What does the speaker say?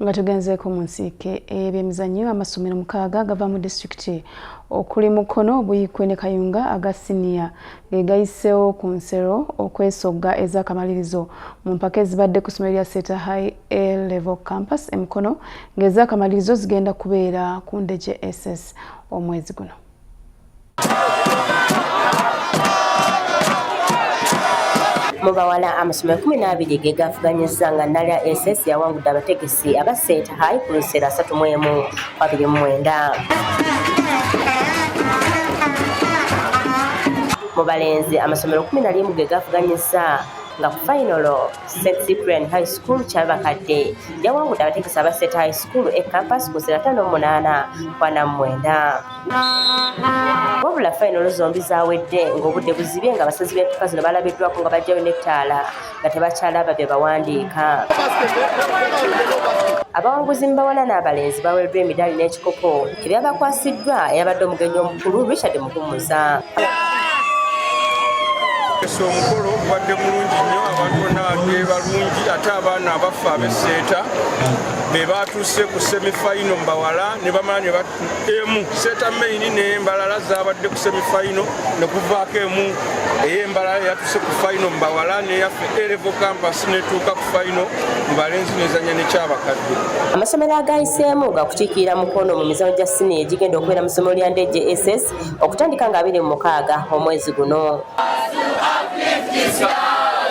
Nga tugenzeeko mu nsiike ebyemizannyo amasomero 6 gava mu disitulikiti okuli Mukono, Buyikwe ne Kayunga aga siniya ge gayiseewo ku nsero okwesogga ez'akamalirizo mu mpaka ezibadde ku ssomero lya Seeta High A-Level Campus e Mukono ng'ez'akamalirizo zigenda kubeera ku Naalya S.S omwezi guno. Mu bawala amasomero 12 ge gavuganyizza nga Naalya S.S yawangudde abategesi aba Seeta High ku nseera 31-29. Mu balenzi amasomero 11 ge gavuganyizza nga ku finalo Cyprian High School Kyabakadde yawangudde abategesi aba Seeta High School campus ku nseera 58-49. Wabula finalo zombi zawedde ng'obudde buzibye nga abasazi b'empaka zino balabiddwako nga bajjayo n'ettaala nga tebakyalaba bye bawandiika. Abawanguzi mu bawala n'abalenzi baweereddwa emidaali n'ekikopo ebyabakwasiddwa eyabadde omugenyi omukulu Richard Muhumuza. Omukolo gubadde mulungi nnyo, abantu bonna babadde balungi, ate abaana abaffe ab'Eseeta be batuuse ku semifayino mu bawala ne bamala ne emu Seeta main n'embalala zabadde ku semifayino ne kuvaako emu ey'embalala yatuuse ku fayino mu bawala n'eyaffe A-Level Campus n'etuuka ku fayino mu balenzi n'ezannya ne Kyabakadde. Amasomero agayiseemu gakukiikirira Mukono mu mizannyo gya siniya egigenda okubeera mu ssomero lya Naalya S.S okutandika nga 26 omwezi guno.